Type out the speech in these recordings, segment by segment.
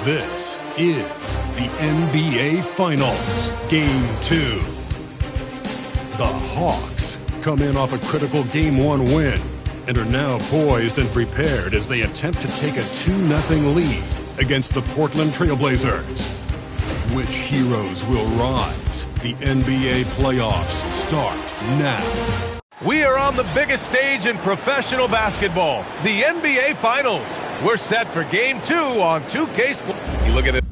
This is the NBA Finals, Game 2. The Hawks come in off a critical Game 1 win and are now poised and prepared as they attempt to take a 2-0 lead against the Portland Trail Blazers. Which heroes will rise? The NBA playoffs start now. We are on the biggest stage in professional basketball, the NBA Finals. We're set for Game 2 on 2K Sports. You look at it.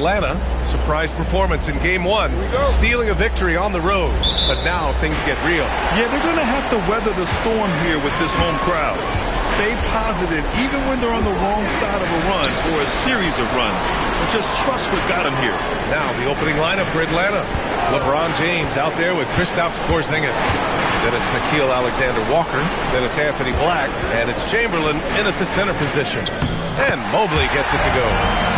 Atlanta, surprise performance in game one, stealing a victory on the road. But now things get real. Yeah, they're going to have to weather the storm here with this home crowd. Stay positive even when they're on the wrong side of a run or a series of runs. And just trust what got them here. Now the opening lineup for Atlanta. LeBron James out there with Kristaps Porzingis. Then it's Nickeil Alexander-Walker. Then it's Anthony Black. And it's Chamberlain in at the center position. And Mobley gets it to go.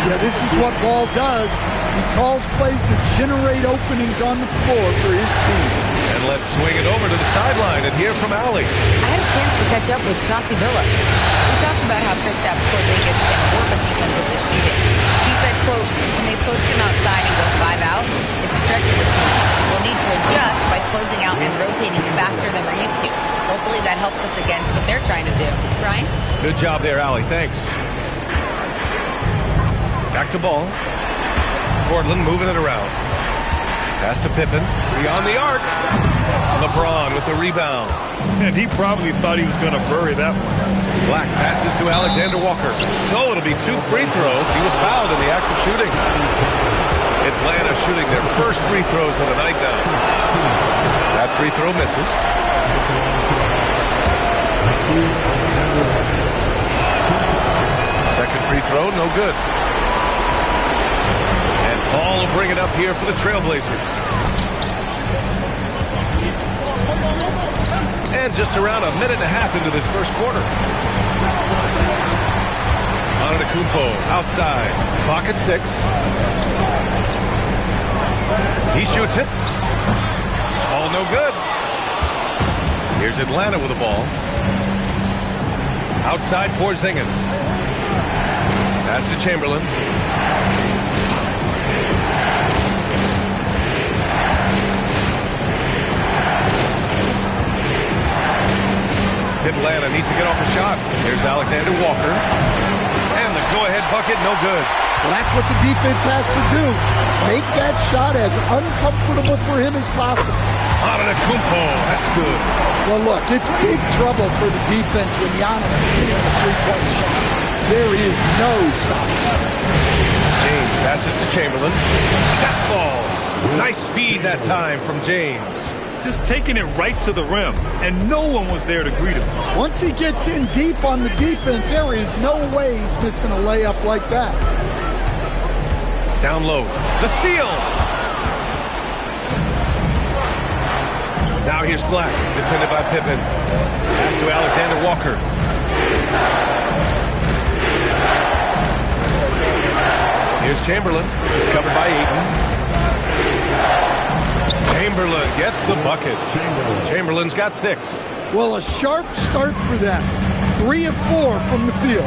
Yeah, this is what Ball does. He calls plays to generate openings on the floor for his team. And let's swing it over to the sideline and hear from Allie. I had a chance to catch up with Chauncey Billups. We talked about how Kristaps Porzingis can work on defensively shooting. He said, quote, when they post him outside and go 5 out, it stretches a team. We'll need to adjust by closing out and rotating faster than we're used to. Hopefully that helps us against what they're trying to do. Ryan? Good job there, Allie. Thanks. Back to Ball. Portland moving it around. Pass to Pippen. Beyond the arc. LeBron with the rebound. And he probably thought he was going to bury that one. Black passes to Alexander-Walker. So it'll be 2 free throws. He was fouled in the act of shooting. Atlanta shooting their first free throws of the night now. That free throw misses. Second free throw, no good. And Ball will bring it up here for the Trailblazers. And just around a minute and a half into this first quarter. Antetokounmpo outside. Clock at 6. He shoots it. All no good. Here's Atlanta with the ball. Outside Porzingis. Pass to Chamberlain. Atlanta needs to get off a shot. Here's Alexander-Walker. And the go-ahead bucket, no good. Well, that's what the defense has to do. Make that shot as uncomfortable for him as possible. Antetokounmpo, that's good. Well, look, it's big trouble for the defense when Giannis is hitting the three-point shot. There is no stopping. James passes to Chamberlain. That falls. Nice feed that time from James. Just taking it right to the rim, and no one was there to greet him. Once he gets in deep on the defense, there is no way he's missing a layup like that. Down low. The steal. Now here's Black, defended by Pippen. Pass to Alexander-Walker. Here's Chamberlain. He's covered by Ayton. Chamberlain gets the bucket. Chamberlain's got 6. Well, a sharp start for them. 3 of 4 from the field.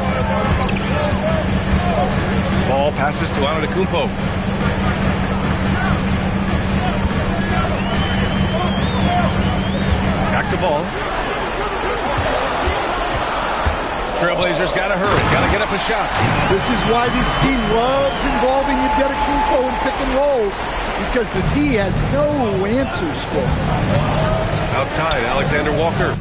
Ball passes to Antetokounmpo. Back to Ball. Trailblazers got to hurry. Got to get up a shot. This is why this team loves involving Antetokounmpo in pick and rolls, because the D has no answers for him. Outside, Alexander-Walker.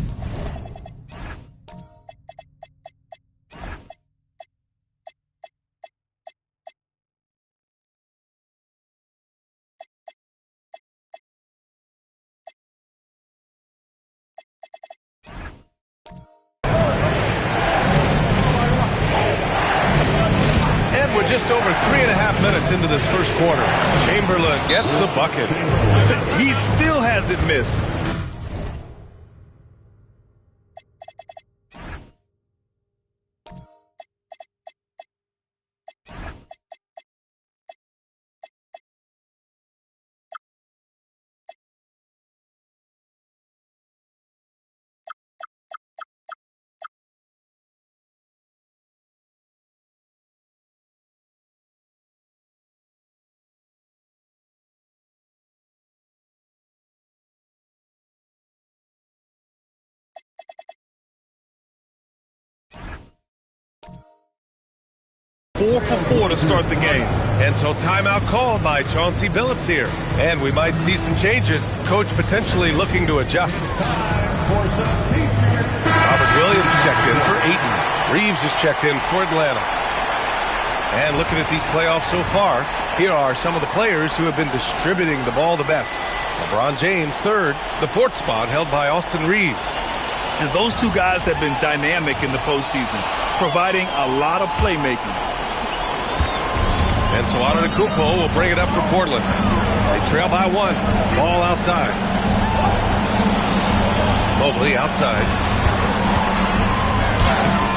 We're just over 3.5 minutes into this first quarter. Chamberlain gets the bucket. He still hasn't missed. 4 for 4 to start the game. And so timeout called by Chauncey Billups here. And we might see some changes. Coach potentially looking to adjust. Robert Williams checked in for Ayton. Reeves is checked in for Atlanta. And looking at these playoffs so far, here are some of the players who have been distributing the ball the best. LeBron James, third. The fourth spot held by Austin Reeves. And those two guys have been dynamic in the postseason, providing a lot of playmaking. And so Antetokounmpo will bring it up for Portland. They trail by 1. Ball outside. Mobley outside.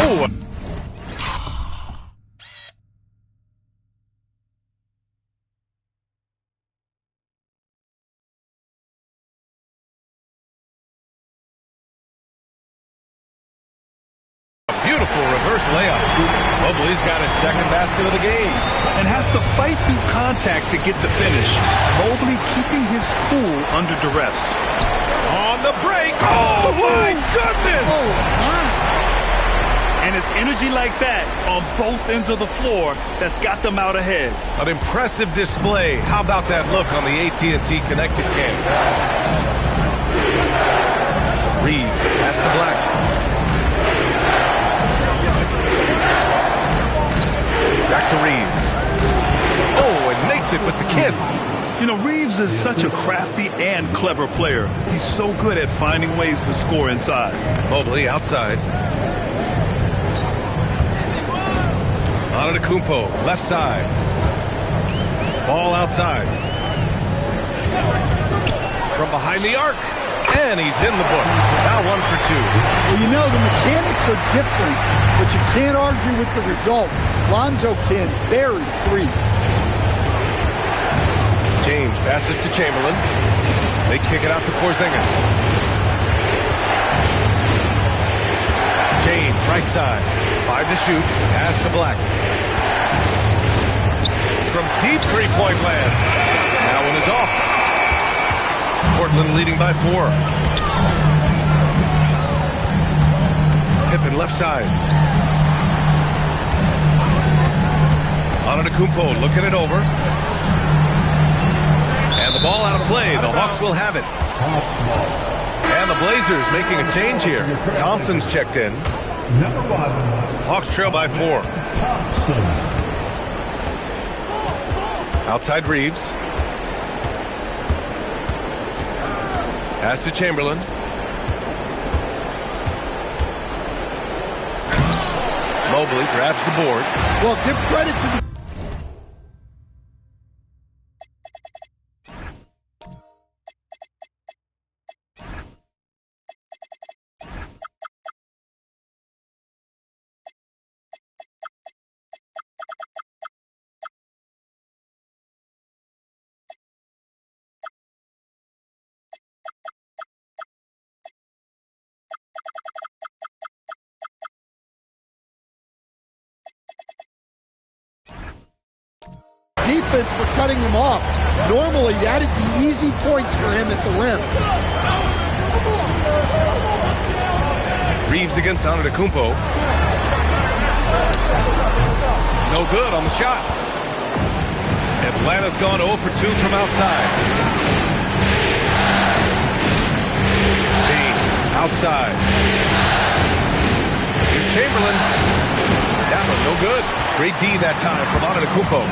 Oh! Beautiful reverse layup. Mobley's got his second basket of the game. And has to fight through contact to get the finish. Mobley keeping his cool under duress. On the break. Oh, my goodness. And it's energy like that on both ends of the floor that's got them out ahead. An impressive display. How about that look on the AT&T Connected Cam? Reeves pass to Black. Back to Reeves. Oh, and makes it with the kiss. You know, Reeves is such a crafty and clever player. He's so good at finding ways to score inside. Mobley outside. Antetokounmpo, left side. Ball outside. From behind the arc. And he's in the books. Now 1 for 2. Well, you know, the mechanics are different, but you can't argue with the result. Lonzo can bury threes. James passes to Chamberlain. They kick it out to Porzingis. James, right side. 5 to shoot. Pass to Black. From deep three-point land. That one is off. Portland leading by 4. Pippen left side. Antetokounmpo looking it over. And the ball out of play. The Hawks will have it. And the Blazers making a change here. Thompson's checked in. Hawks trail by 4. Outside Reeves. Pass to Chamberlain. Mobley grabs the board. Well, give credit to the defense for cutting him off. Normally, that'd be easy points for him at the rim. Reeves against Antetokounmpo. No good on the shot. Atlanta's gone 0 for 2 from outside. James outside. Here's Chamberlain. That was no good. Great D that time from Antetokounmpo.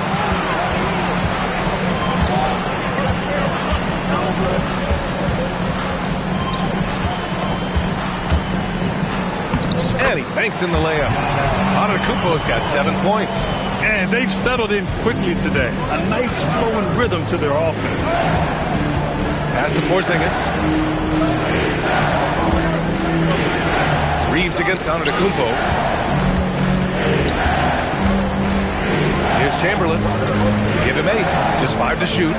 And he banks in the layup. Antetokounmpo's got 7 points. And they've settled in quickly today. A nice flowing rhythm to their offense. Pass to Porzingis. Reeves against Antetokounmpo. Here's Chamberlain. Give him 8. Just 5 to shoot.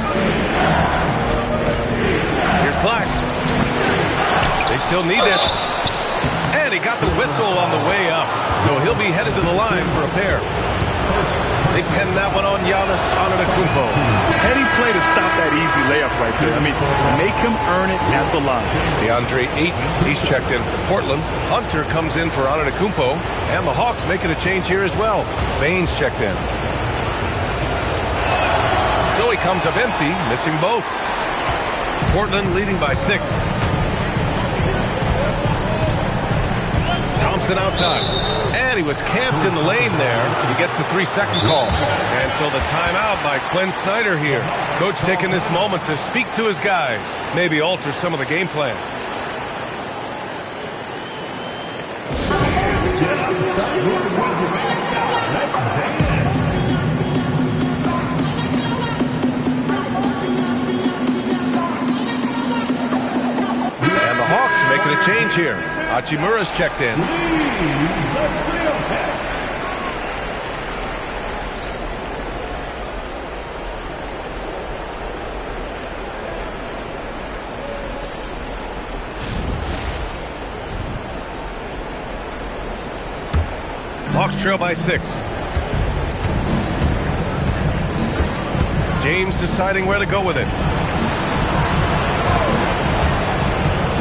Here's Black. They still need this. And he got the whistle on the way up. So he'll be headed to the line for a pair. They pinned that one on Giannis Antetokounmpo. Heady play to stop that easy layup right there. I mean, make him earn it at the line. DeAndre Ayton, he's checked in for Portland. Hunter comes in for Antetokounmpo. And the Hawks making a change here as well. Baines checked in. So he comes up empty, missing both. Portland leading by 6. Thompson outside. And he was camped in the lane there. He gets a 3-second call. And so the timeout by Quinn Snyder here. Coach taking this moment to speak to his guys. Maybe alter some of the game plan. And the Hawks making a change here. Hachimura's checked in. Hawks trail by 6. James deciding where to go with it.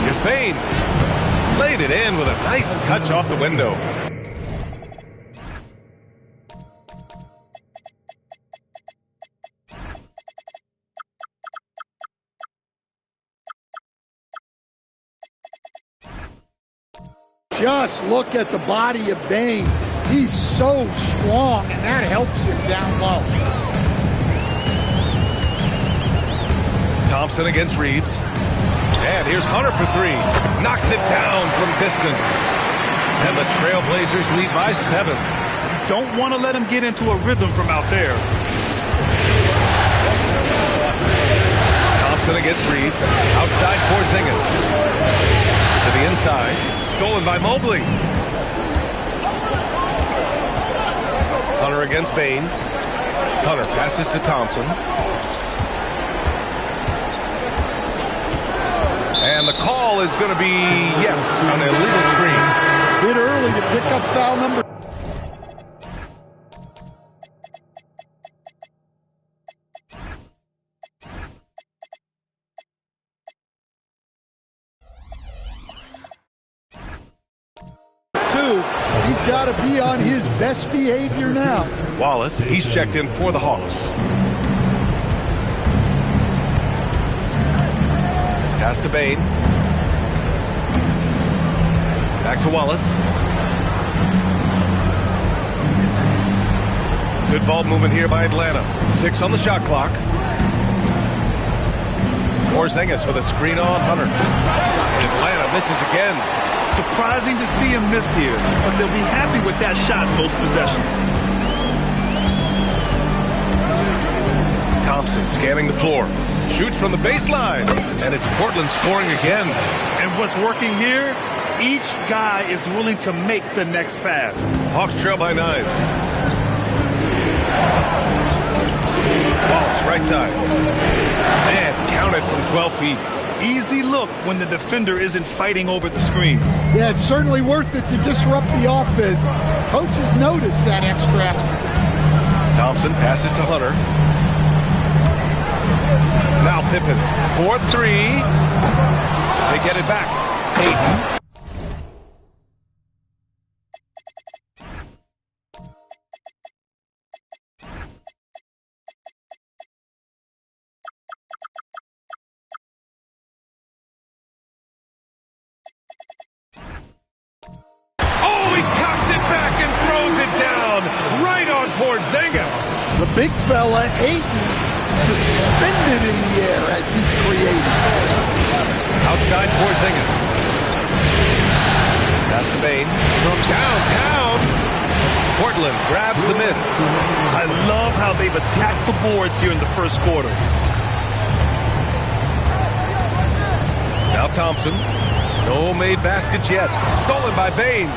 Here's Bane. Laid it in with a nice touch off the window. Just look at the body of Bane. He's so strong, and that helps him down low. Thompson against Reeves. And here's Hunter for 3. Knocks it down from distance. And the Trailblazers lead by 7. Don't want to let him get into a rhythm from out there. Thompson against Reeves. Outside Porzingis. To the inside. Stolen by Mobley. Hunter against Bane. Hunter passes to Thompson. And the call is going to be, yes, an illegal screen. Bit early to pick up foul number. He's got to be on his best behavior now. Wallace, he's checked in for the Hawks. Pass to Bane. Back to Wallace. Good ball movement here by Atlanta. 6 on the shot clock. Porzingis with a screen on Hunter. Atlanta misses again. Surprising to see him miss here, but they'll be happy with that shot most possessions. Thompson scanning the floor. Shoots from the baseline. And it's Portland scoring again. And what's working here? Each guy is willing to make the next pass. Hawks trail by 9. Wallace, right side. And counted from 12 feet. Easy look when the defender isn't fighting over the screen. Yeah, it's certainly worth it to disrupt the offense. Coaches notice that extra effort. Thompson passes to Hunter. Now Pippen for 3. They get it back. Ayton. The big fella, Ayton, suspended in the air as he's created. Outside Porzingis. Pass to Bane. From downtown. Portland grabs the miss. I love how they've attacked the boards here in the first quarter. Now Thompson. No made baskets yet. Stolen by Bane.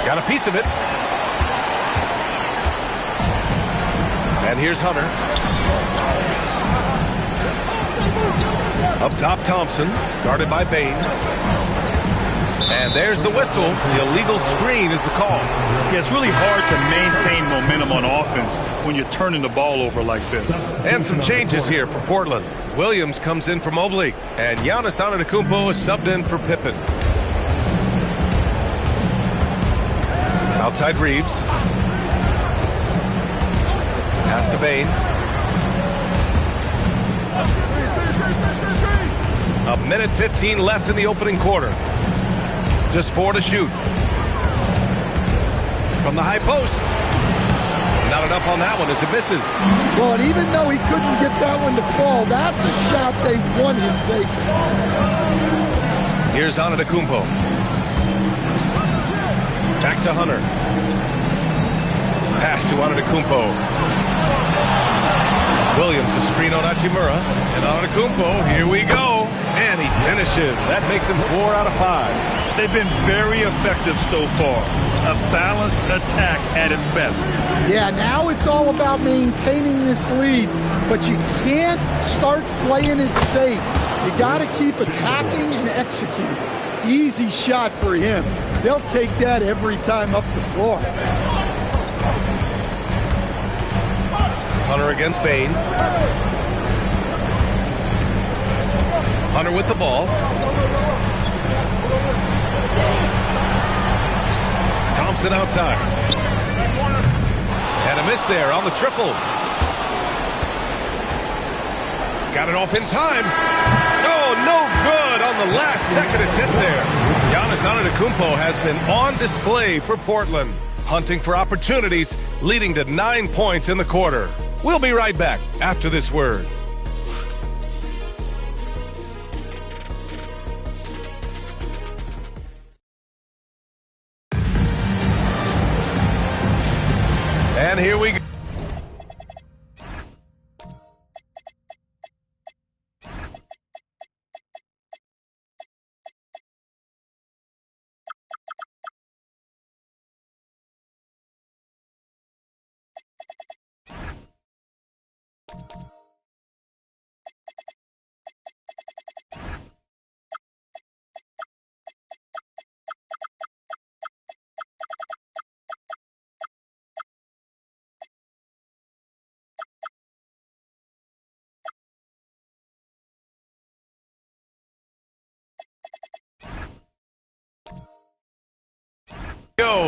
Got a piece of it. And here's Hunter. Up top, Thompson. Guarded by Bane. And there's the whistle. The illegal screen is the call. Yeah, it's really hard to maintain momentum on offense when you're turning the ball over like this. And some changes here for Portland. Williams comes in for Mobley, and Giannis Antetokounmpo is subbed in for Pippen. Outside Reeves. Pass to Bane. A minute 15 left in the opening quarter. Just 4 to shoot. From the high post. Not enough on that one as it misses. Well, and even though he couldn't get that one to fall, that's a shot they want him taking. Here's Antetokounmpo. Back to Hunter. Pass to Antetokounmpo. Williams, a screen on Hachimura. And Antetokounmpo, here we go. And he finishes. That makes him 4 out of 5. They've been very effective so far. A balanced attack at its best. Yeah, now it's all about maintaining this lead, but you can't start playing it safe. You got to keep attacking and executing. Easy shot for him. They'll take that every time up the floor. Hunter against Bane. Hunter with the ball. Thompson outside. And a miss there on the triple. Got it off in time. Oh, no good on the last second attempt there. Giannis Antetokounmpo has been on display for Portland, hunting for opportunities, leading to 9 points in the quarter. We'll be right back after this word. And here we go.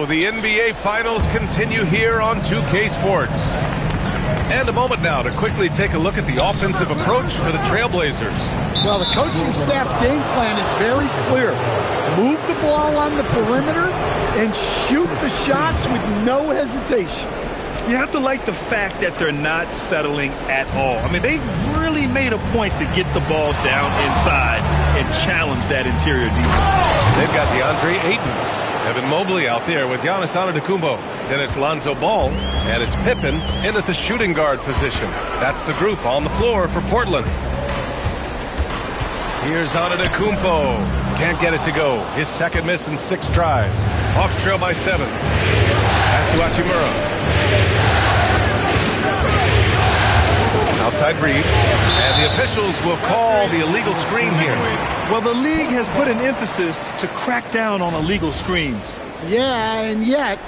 The NBA Finals continue here on 2K Sports. And a moment now to quickly take a look at the offensive approach for the Trailblazers. Well, the coaching staff's game plan is very clear. Move the ball on the perimeter and shoot the shots with no hesitation. You have to like the fact that they're not settling at all. I mean, they've really made a point to get the ball down inside and challenge that interior defense. They've got DeAndre Ayton. Evan Mobley out there with Giannis Antetokounmpo. Then it's Lonzo Ball, and it's Pippen in at the shooting guard position. That's the group on the floor for Portland. Here's Antetokounmpo. Can't get it to go. His second miss in 6 tries. Hawks trail by 7. Pass to Hachimura. Outside Reeves. And the officials will call the illegal screen here. Well, the league has put an emphasis to crack down on illegal screens. Yeah, and yet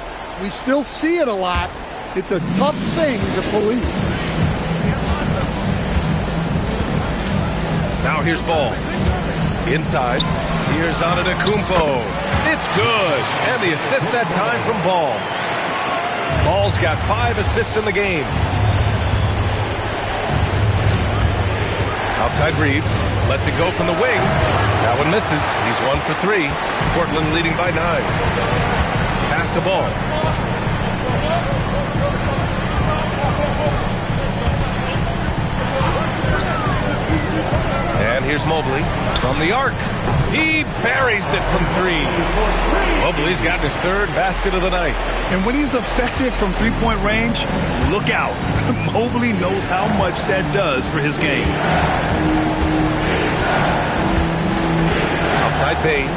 we still see it a lot. It's a tough thing to police. Now here's Ball. Inside. Here's Antetokounmpo. It's good. And the assist that time from Ball. Ball's got 5 assists in the game. Outside Reeves. Lets it go from the wing. That one misses. He's 1 for 3. Portland leading by 9. Pass to Ball. And here's Mobley from the arc. He buries it from 3. Mobley's gotten his 3rd basket of the night. And when he's effective from three-point range, look out. Mobley knows how much that does for his game. Outside Bane.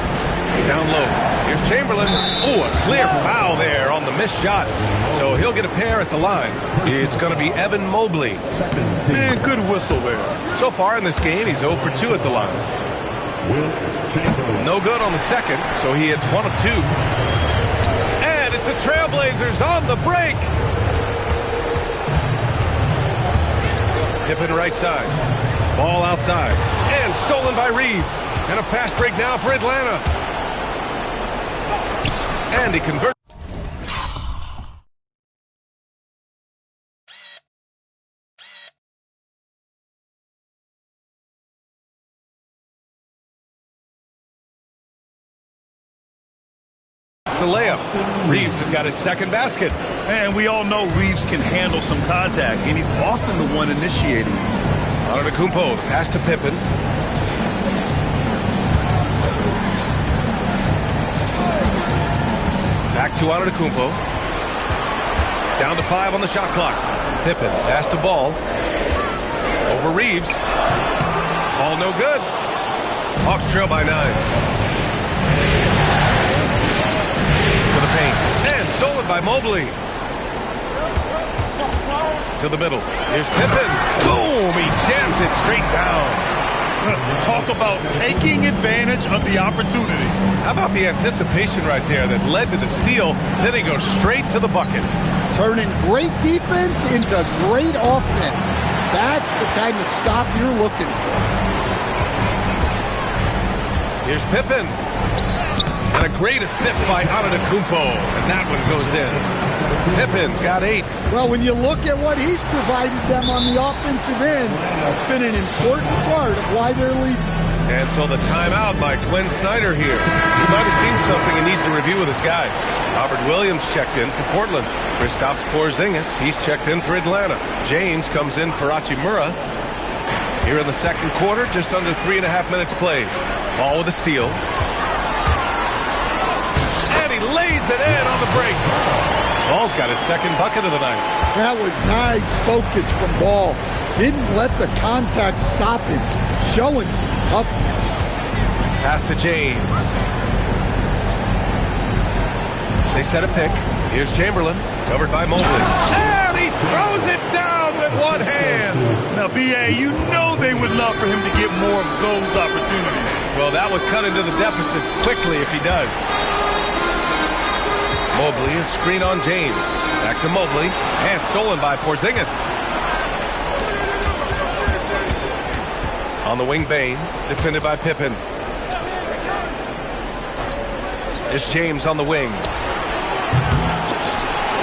Down low. Here's Chamberlain. Ooh, a clear foul there on the missed shot. So he'll get a pair at the line. It's going to be Evan Mobley. Man, good whistle there. So far in this game, he's 0 for 2 at the line. No good on the second, so he hits 1 of 2. And it's the Trailblazers on the break. Pippen right side. Ball outside. And stolen by Reeves. And a fast break now for Atlanta. And he converts. The layup. Reeves has got his second basket. And we all know Reeves can handle some contact, and he's often the one initiating. Antetokounmpo, pass to Pippen. Back to Antetokounmpo. Down to 5 on the shot clock. Pippen, pass to Ball. Over Reeves. Ball no good. Hawks trail by 9. And stolen by Mobley. To the middle. Here's Pippen. Boom! He jams it straight down. Talk about taking advantage of the opportunity. How about the anticipation right there that led to the steal? Then he goes straight to the bucket. Turning great defense into great offense. That's the kind of stop you're looking for. Here's Pippen. And a great assist by Antetokounmpo. And that one goes in. Pippin's got 8. Well, when you look at what he's provided them on the offensive end, it's been an important part of why they're leading. And so the timeout by Quinn Snyder here. He might have seen something he needs to review with his guys. Robert Williams checked in for Portland. Kristaps Porzingis, he's checked in for Atlanta. James comes in for Hachimura. Here in the second quarter, just under 3.5 minutes played. Ball with a steal. Lays it in on the break. Ball's got his second bucket of the night. That was nice focus from Ball. Didn't let the contact stop him. Showing some toughness. Pass to James. They set a pick. Here's Chamberlain, covered by Mobley. And he throws it down with one hand. Now, B.A., you know they would love for him to get more of those opportunities. Well, that would cut into the deficit quickly if he does. Mobley, a screen on James. Back to Mobley, and stolen by Porzingis. On the wing, Bane, defended by Pippen. It's James on the wing.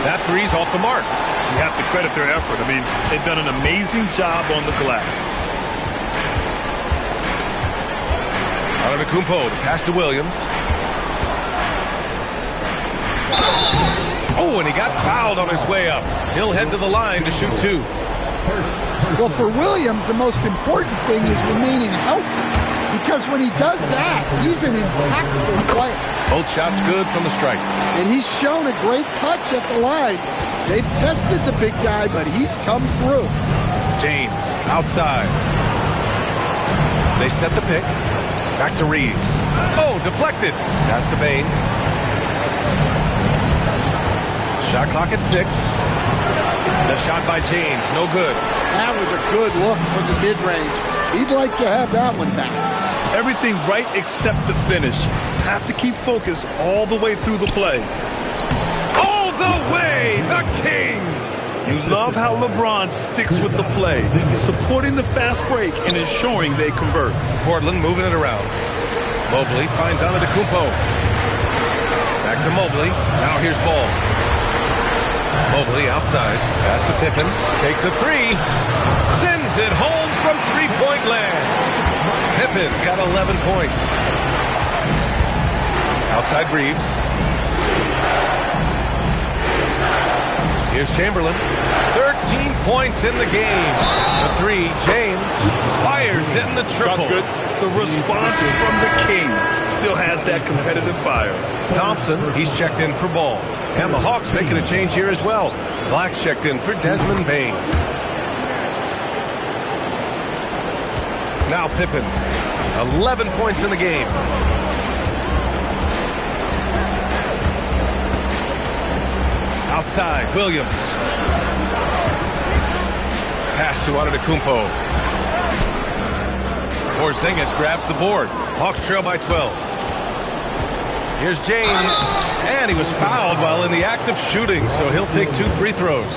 That three's off the mark. You have to credit their effort. I mean, they've done an amazing job on the glass. Antetokounmpo, the pass to Williams. Oh, and he got fouled on his way up. He'll head to the line to shoot 2. Well, for Williams, the most important thing is remaining healthy. Because when he does that, he's an impactful player. Both shots good from the strike. And he's shown a great touch at the line. They've tested the big guy, but he's come through. James, outside. They set the pick. Back to Reeves. Oh, deflected. Pass to Bane. Shot clock at 6. The shot by James, no good. That was a good look from the mid-range. He'd like to have that one back. Everything right except the finish. Have to keep focused all the way through the play. All the way, the king! You love how LeBron sticks with the play, supporting the fast break and ensuring they convert. Portland moving it around. Mobley finds Antetokounmpo. Back to Mobley. Now here's Ball. Mobley outside. Pass to Pippen. Takes a 3. Sends it home from three-point land. Pippen's got 11 points. Outside Reeves. Here's Chamberlain. 13 points in the game. The 3, James fires in the triple. Shot's good. The response from the king still has that competitive fire. Thompson, he's checked in for Ball. And the Hawks making a change here as well. Black's checked in for Desmond Bane. Now Pippen. 11 points in the game. Outside, Williams. Pass to Antetokounmpo. Porzingis grabs the board. Hawks trail by 12. Here's James, and he was fouled while in the act of shooting, so he'll take 2 free throws.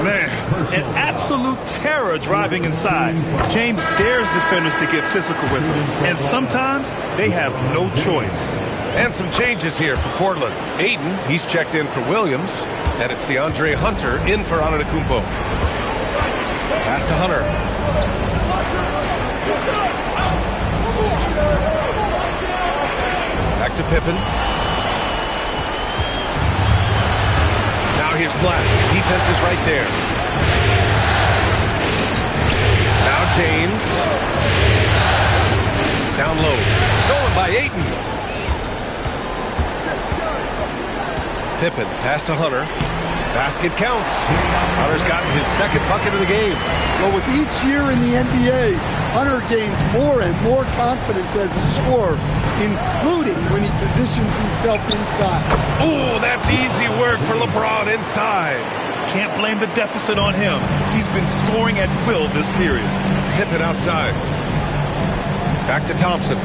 Man, an absolute terror driving inside. James dares defenders to get physical with him, and sometimes they have no choice. And some changes here for Portland. Ayton, he's checked in for Williams, and it's DeAndre Hunter in for Antetokounmpo. Pass to Hunter. Back to Pippen. Now here's Black. Defense is right there. Now James. Down low. Stolen by Ayton. Pippen. Pass to Hunter. Basket counts. Hunter's gotten his second bucket of the game. Well, with each year in the NBA, Hunter gains more and more confidence as a scorer, including when he positions himself inside. Ooh, that's easy work for LeBron inside. Can't blame the deficit on him. He's been scoring at will this period. Pippen outside. Back to Thompson.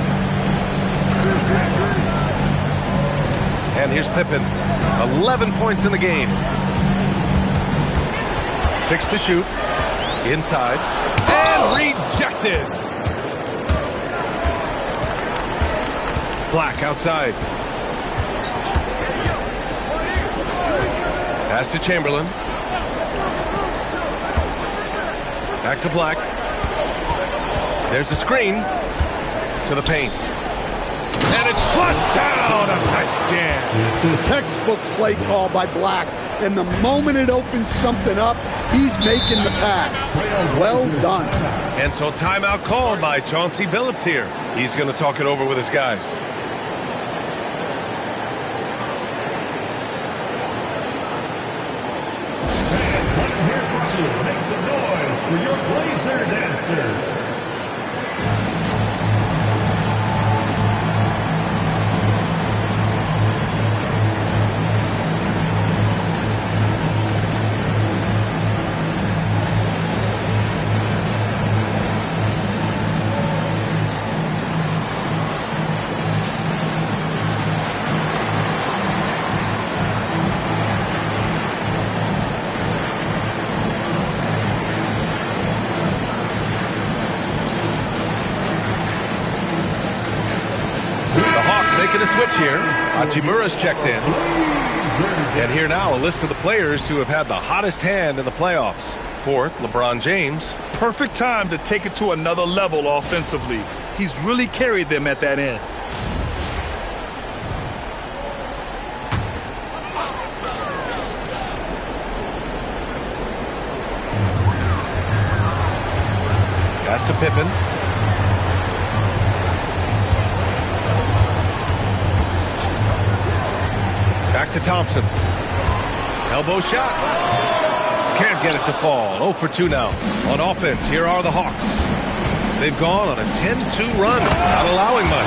And here's Pippen. 11 points in the game. 6 to shoot. Inside. And rejected. Black outside. Pass to Chamberlain. Back to Black. There's a screen to the paint. And it's flushed down. A nice jam. Textbook play call by Black. And the moment it opens something up, he's making the pass. Well done. And so timeout called by Chauncey Billups here. He's going to talk it over with his guys. Make some noise for your Blazer dancers. Making a switch here. Hachimura's checked in. And here now, a list of the players who have had the hottest hand in the playoffs. Fourth, LeBron James. Perfect time to take it to another level offensively. He's really carried them at that end. Pass to Pippen. Back to Thompson. Elbow shot. Can't get it to fall. 0 for 2 now. On offense, here are the Hawks. They've gone on a 10-2 run, not allowing much.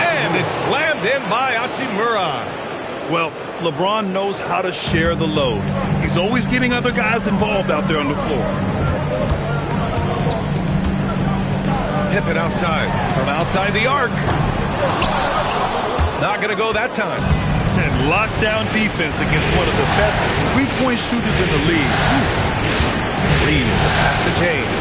And it's slammed in by Hachimura. Well, LeBron knows how to share the load. He's always getting other guys involved out there on the floor. Pippen outside. From outside the arc. Not going to go that time. And lockdown defense against one of the best three-point shooters in the league. Reeves, the pass to James.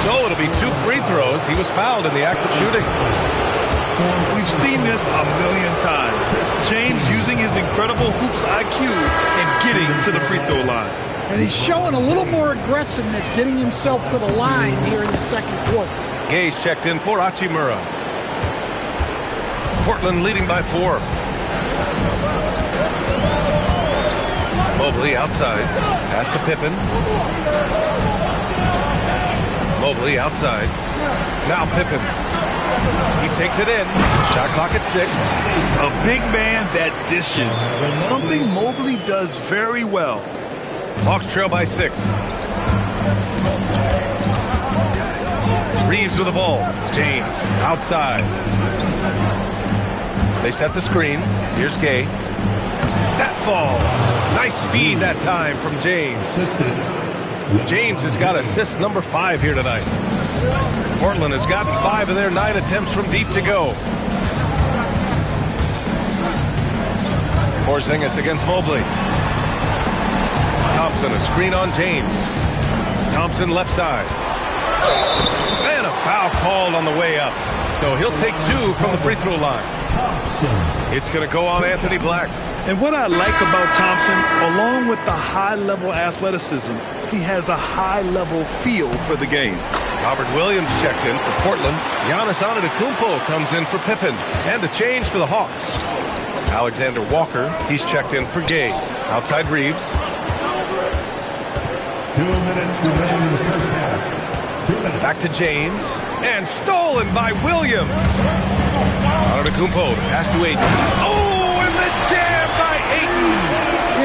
So it'll be 2 free throws. He was fouled in the act of shooting. We've seen this a million times. James using his incredible hoops IQ and getting to the free throw line. And he's showing a little more aggressiveness, getting himself to the line here in the second quarter. Gay's checked in for Hachimura. Portland leading by 4. Mobley outside. Pass to Pippen. Mobley outside. Now Pippen. He takes it in. Shot clock at 6. A big man that dishes. Something Mobley does very well. Hawks trail by 6. Reeves with the ball. James outside. They set the screen. Here's Gay. That falls. Nice feed that time from James. James has got assist number 5 here tonight. Portland has gotten 5 of their 9 attempts from deep to go. Porzingis against Mobley. Thompson, a screen on James. Thompson left side. And a foul called on the way up. So he'll take 2 from the free throw line. It's going to go on Anthony Black. And what I like about Thompson, along with the high-level athleticism, he has a high-level feel for the game. Robert Williams checked in for Portland. Giannis Antetokounmpo comes in for Pippen. And a change for the Hawks. Alexander Walker, he's checked in for Gay. Outside Reeves. 2 minutes remaining in the first half. 2 minutes. Back to James. And stolen by Williams. Antetokounmpo, pass to Ayton. Oh, and the jam by Ayton.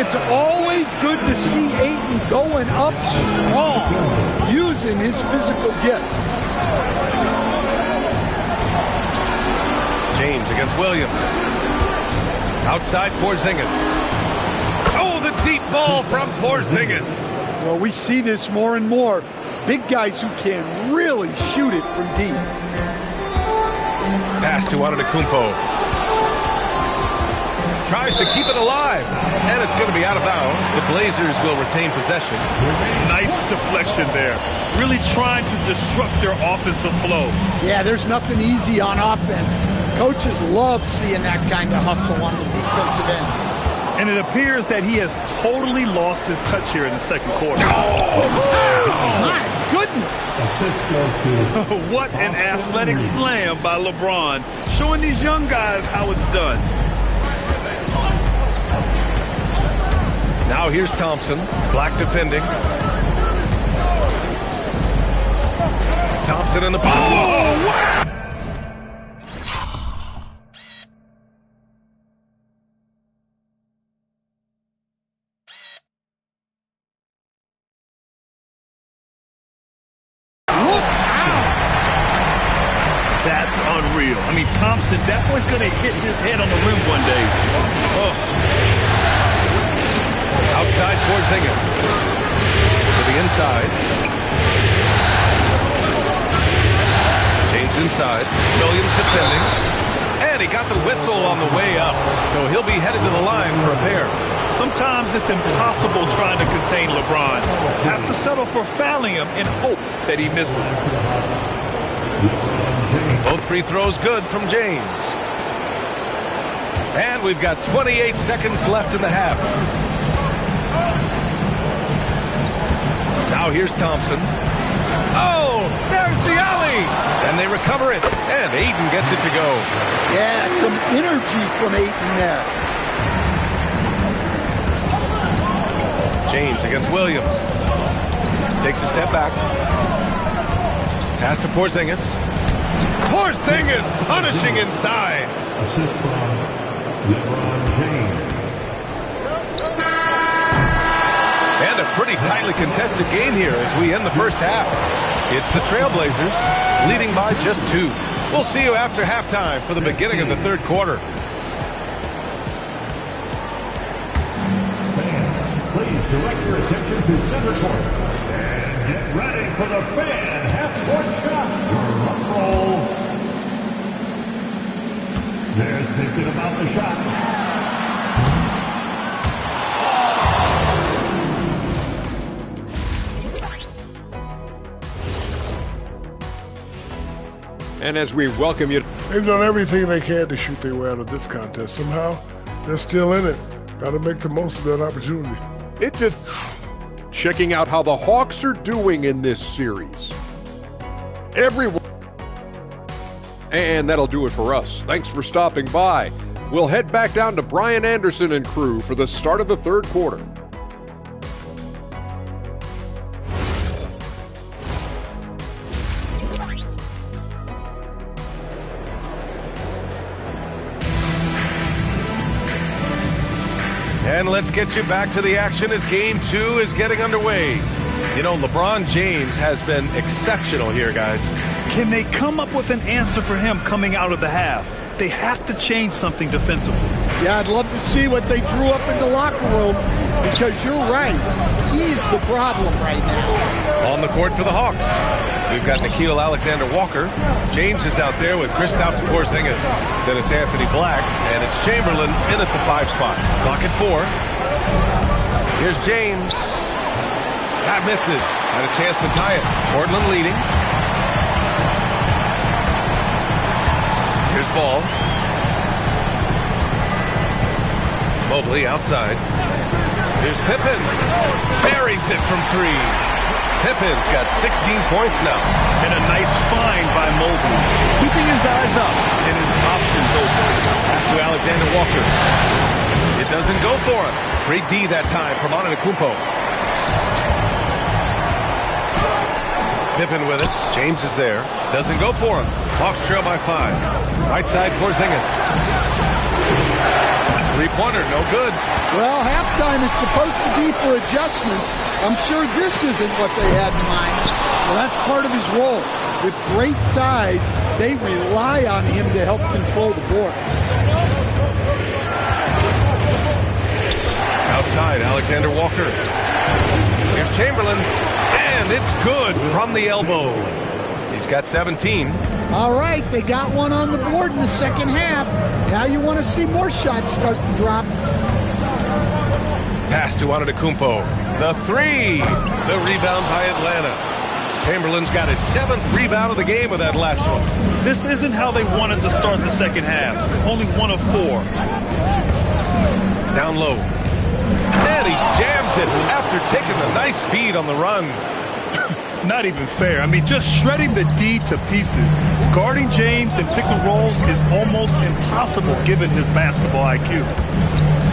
It's always good to see Ayton going up strong, using his physical gifts. James against Williams. Outside Porzingis. Oh, the deep ball from Porzingis. Well, we see this more and more. Big guys who can really shoot it from deep. Pass to Antetokounmpo. Tries to keep it alive. And it's going to be out of bounds. The Blazers will retain possession. Nice deflection there. Really trying to disrupt their offensive flow. Yeah, there's nothing easy on offense. Coaches love seeing that kind of hustle on the defensive end. And it appears that he has totally lost his touch here in the second quarter. My goodness. What an athletic slam by LeBron, showing these young guys how it's done. Now here's Thompson. Black defending. Thompson in the ball. Oh, wow! That's unreal. I mean, Thompson, that boy's going to hit his head on the rim one day. Oh. Outside Porzingis. To the inside. James inside. Williams defending. And he got the whistle on the way up. So he'll be headed to the line for a pair. Sometimes it's impossible trying to contain LeBron. Have to settle for fouling him and hope that he misses. Both free throws good from James. And we've got 28 seconds left in the half. Now here's Thompson. Oh, there's the alley. And they recover it. And Ayton gets it to go. Yeah, some energy from Ayton there. James against Williams. Takes a step back. Pass to Porzingis. Porzingis punishing inside. Assist from LeBron James. And a pretty tightly contested game here as we end the first half. It's the Trailblazers leading by just 2. We'll see you after halftime for the beginning of the third quarter. Fans, please direct your attention to center court. And get ready for the fan half-court shot. Drum roll. They're thinking about the shot. And as we welcome you, they've done everything they can to shoot their way out of this contest. Somehow, they're still in it. Got to make the most of that opportunity. it just checking out how the Hawks are doing in this series. Everyone. And that'll do it for us. Thanks for stopping by. We'll head back down to Brian Anderson and crew for the start of the third quarter. And let's get you back to the action as Game 2 is getting underway. You know, LeBron James has been exceptional here, guys. Can they come up with an answer for him coming out of the half? They have to change something defensively. Yeah, I'd love to see what they drew up in the locker room, because you're right. He's the problem right now. On the court for the Hawks, we've got Nickeil Alexander-Walker. James is out there with Kristaps Porzingis. Then it's Anthony Black, and it's Chamberlain in at the 5 spot. Clock at 4. Here's James. That misses. Had a chance to tie it. Portland leading. Here's Ball. Mobley outside. Here's Pippen. Buries it from 3. Pippen's got 16 points now. And a nice find by Mobley. Keeping his eyes up and his options open. Pass to Alexander Walker. It doesn't go for him. Great D that time from Antetokounmpo. Pippen with it. James is there. Doesn't go for him. Hawks trail by 5. Right side, Porzingis. Three-pointer, no good. Well, halftime is supposed to be for adjustments. I'm sure this isn't what they had in mind. Well, that's part of his role. With great size, they rely on him to help control the board. Outside, Alexander Walker. Here's Chamberlain. And it's good from the elbow. He's got 17. All right, they got one on the board in the second half. Now you want to see more shots start to drop. Pass to Antetokounmpo. The 3. The rebound by Atlanta. Chamberlain's got his 7th rebound of the game with that last one. This isn't how they wanted to start the second half. Only 1 of 4. Down low. And he jams it after taking the nice feed on the run. Not even fair. I mean, just shredding the D to pieces. Guarding James and pick and rolls is almost impossible given his basketball IQ.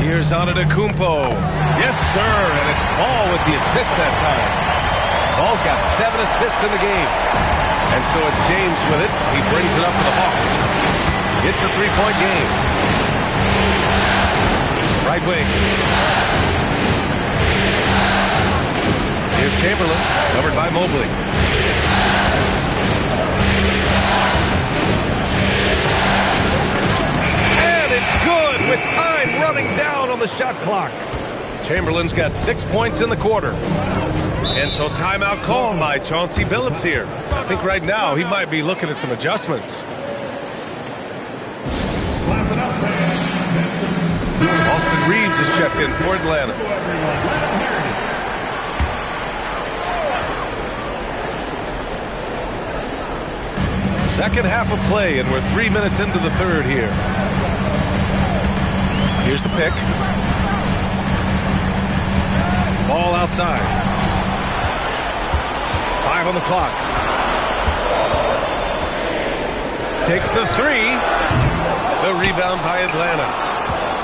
Here's Antetokounmpo. Yes, sir. And it's Ball with the assist that time. Ball's got 7 assists in the game. And so it's James with it. He brings it up for the Hawks. It's a 3-point game. Right wing. Here's Chamberlain, covered by Mobley. And it's good with time running down on the shot clock. Chamberlain's got 6 points in the quarter. And so timeout called by Chauncey Billups here. I think right now he might be looking at some adjustments. Austin Reeves is checked in for Atlanta. Second half of play, and we're 3 minutes into the third here. Here's the pick. Ball outside. 5 on the clock. Takes the 3. The rebound by Atlanta.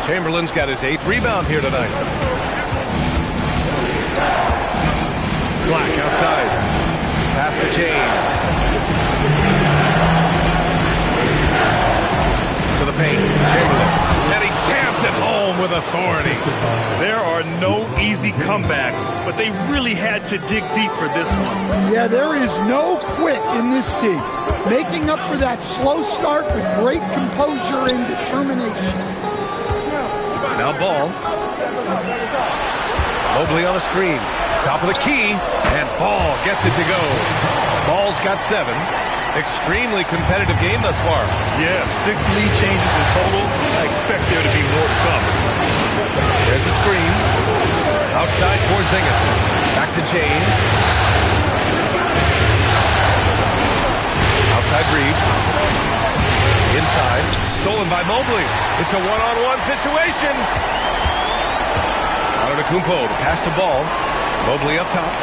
Chamberlain's got his 8th rebound here tonight. Black outside. Pass to James. To the paint, Chamberlain, and he jams it home with authority. There are no easy comebacks, but they really had to dig deep for this one. Yeah, there is no quit in this team. Making up for that slow start with great composure and determination. Now Ball. Mobley on a screen. Top of the key, and Ball gets it to go. Ball's got 7. Extremely competitive game thus far. Yeah, 6 lead changes in total. I expect there to be more to come. There's a screen. Outside Porzingis. Back to James. Outside Reeves. Inside. Stolen by Mobley. It's a one-on-one situation. Antetokounmpo, the pass to Ball. Mobley up top.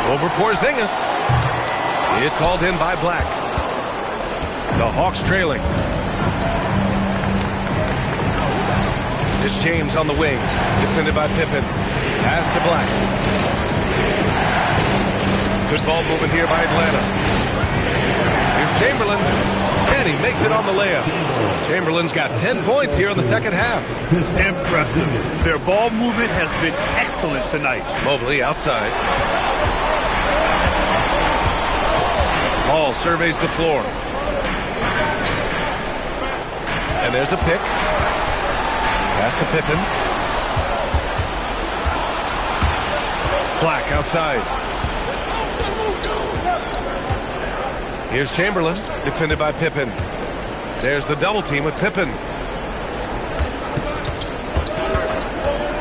Over Porzingis. It's hauled in by Black. The Hawks trailing. It's James on the wing. Defended by Pippen. Pass to Black. Good ball movement here by Atlanta. Here's Chamberlain. And he makes it on the layup. Chamberlain's got 10 points here in the second half. Impressive. Their ball movement has been excellent tonight. Mobley outside. Ball surveys the floor. And there's a pick. Pass to Pippen. Black outside. Here's Chamberlain, defended by Pippen. There's the double team with Pippen.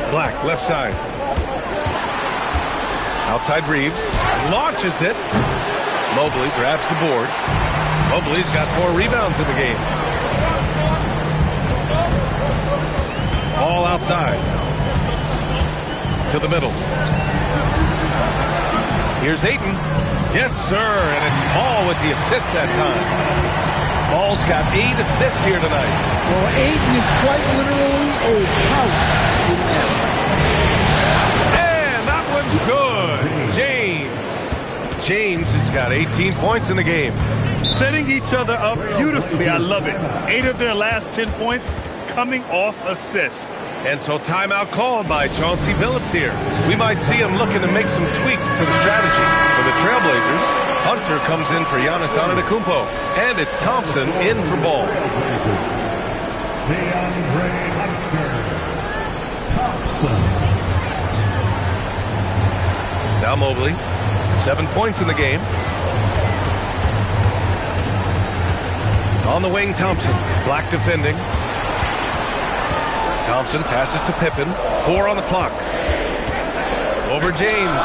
Black, left side. Outside Reeves. Launches it. Mobley grabs the board. Mobley's got 4 rebounds in the game. All outside. To the middle. Here's Ayton. Yes, sir. And it's Paul with the assist that time. Paul's got 8 assists here tonight. Well, Ayton is quite literally a house in there. And that one's good. James has got 18 points in the game. Setting each other up beautifully. I love it. 8 of their last 10 points coming off assist. And so timeout called by Chauncey Billups here. We might see him looking to make some tweaks to the strategy. For the Trailblazers, Hunter comes in for Giannis Antetokounmpo. And it's Thompson in for Ball. DeAndre Hunter. Thompson. Now Mobley. 7 points in the game. On the wing, Thompson. Black defending. Thompson passes to Pippen. 4 on the clock. Over James.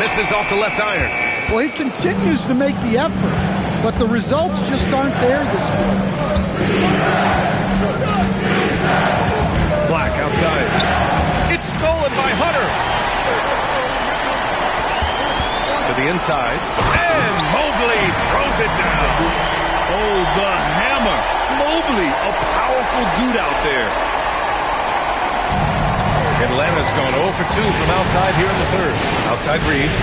Misses off the left iron. Well, he continues to make the effort, but the results just aren't there this game. Black outside. It's stolen by Hunter. To the inside. And Mobley throws it down. Oh, the hammer. Mobley, a powerful dude out there. Atlanta's gone 0 for 2 from outside here in the third. Outside Reeves.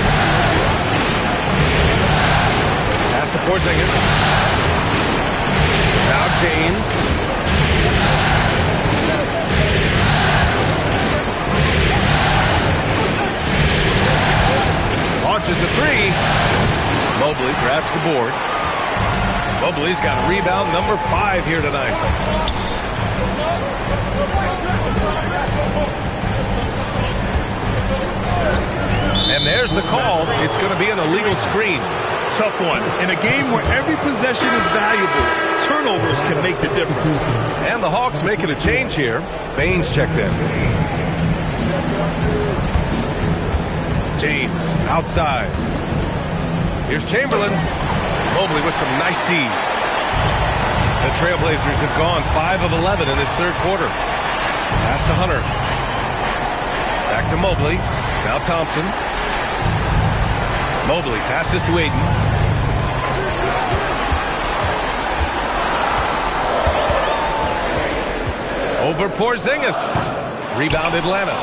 Pass to Porzingis. Now James. Launches the 3. Mobley grabs the board. Mobley's got rebound number 5 here tonight. And there's the call. It's going to be an illegal screen. Tough one. In a game where every possession is valuable, turnovers can make the difference. And the Hawks making a change here. Baines checked in. James outside. Here's Chamberlain. Mobley with some nice D. The Trailblazers have gone 5 of 11 in this third quarter. Pass to Hunter. Back to Mobley. Now Thompson. Mobley passes to Ayton. Over Porzingis. Rebound Atlanta.